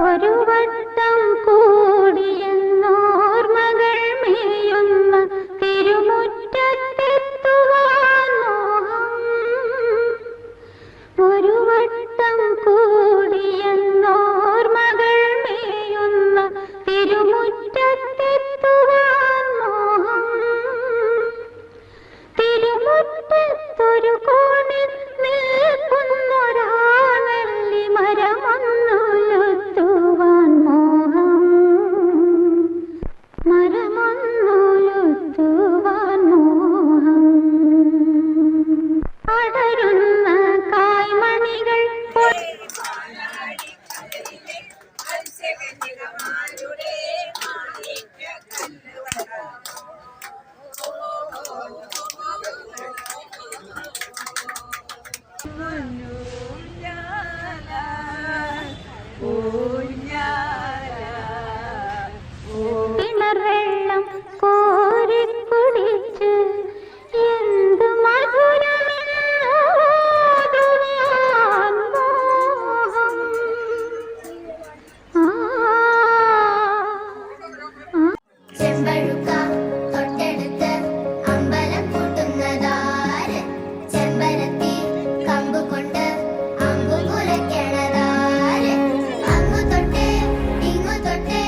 ഒരു വട്ടം കൂടിയെന്നോർമകൾ മേയുന്ന തിരുമുറ്റത്തെത്തുവാൻ മോഹം. ഒരു വട്ടം കൂടിയെന്നോർമകൾ മേയുന്ന തിരുമുറ്റത്തെത്തുവാൻ മോഹം. തിരുമുറ്റത്തൊരു കോണിൽ നിൽക്കുന്നൊരാളല്ലി മരമൊന്നുലുത്തുവാൻ മോഹം. മരമൊന്നുലുത്തുവാൻ മോഹം. അടരുന്ന കായ്മണികൾ കിണർവെള്ളം കോരിക്കുടിച്ച് എന്തു മധുരമെന്നോതുവാൻ മോഹം. ചെമ്പഴുക്ക തൊട്ടെടുത്ത് അമ്പലം കൂട്ടുന്നതാര്? ചെമ്പരത്തി കമ്പു കൊണ്ട് അമ്പു കുലയ്ക്കണതാര്? അങ്ങു തൊട്ടേ ഇങ്ങു തൊട്ടേ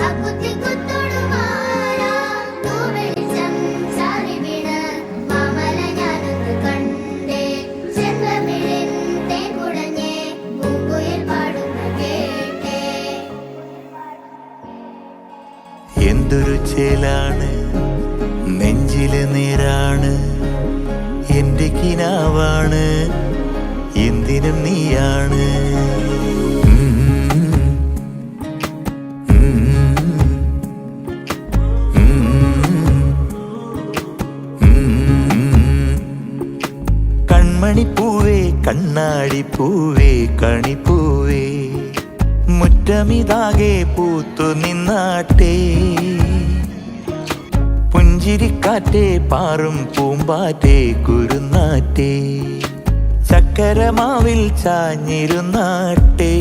അക്കുത്തി കുത്തൊടുമാരാ. തൂവെളിച്ചം ചാറി വീണ് മാമല ഞാനൊന്ന് കണ്ടേ. ചെന്തമിഴിൻ തേൻ കുടഞ്ഞേ പൂങ്കുയിൽ പാടുന്ന കേട്ടേ. എന്തൊരു ചേലാണ് നെഞ്ചില് നീരാണ് എന്റെ കിനാവാണ് എന്തിനും നീയാണ്. കൺമണിപ്പൂവേ കണ്ണാടിപ്പൂവേ കണിപ്പൂവേ മുറ്റമിതാകെ പൂത്തു നിന്നാട്ടെ. പുഞ്ചിരിക്കാറ്റേ പാറും പൂമ്പാറ്റേ കുരുന്നാറ്റേ ചക്കരമാവിൽ ചാഞ്ഞിരുന്നാട്ടെ.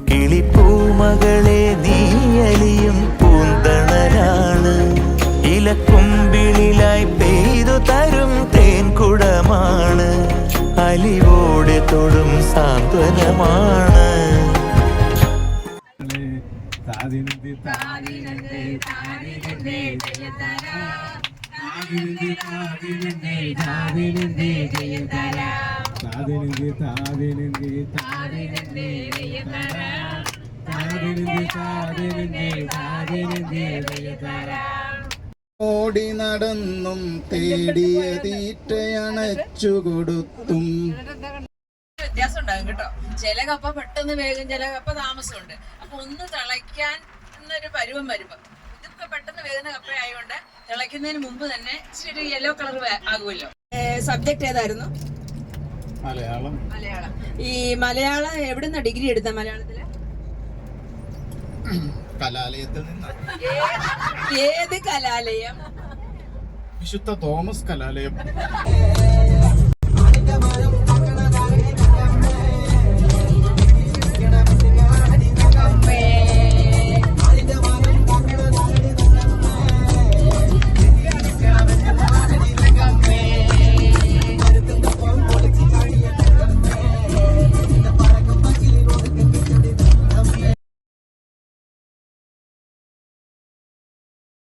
കിളിപ്പൂമകളെ നീയലിയും പൂന്തണലാണ് ഇലക്കുമ്പിളിലായി പെയ്തു തരും തേൻകുടമാണ് അലിവോടെ തൊടും സാന്ത്വനമാണ്. ഓടി നടന്നും തേടിയ തീറ്റയണച്ചു കൊടുത്തും വ്യത്യാസം ഉണ്ടാകും കേട്ടോ. ചില കപ്പ പെട്ടെന്ന് വേഗം, ചില കപ്പ താമസമുണ്ട്. അപ്പൊ ഒന്ന് തിളയ്ക്കാൻ എന്നൊരു പരുവം വരുമ്പോ ഇതൊക്കെ പെട്ടെന്ന് വേഗുന്ന കപ്പ ആയതുകൊണ്ട് തിളയ്ക്കുന്നതിന് മുമ്പ് തന്നെ ഇച്ചിരി യെല്ലോ കളർ ആകുമല്ലോ. സബ്ജക്ട് ഏതായിരുന്നു? മലയാളം. മലയാളം. ഈ മലയാളം എവിടുന്ന ഡിഗ്രി എടുത്ത മലയാളത്തില്? കലാലയത്തിൽ നിന്ന്. ഏത് കലാലയം? വിശുദ്ധ തോമസ് കലാലയം.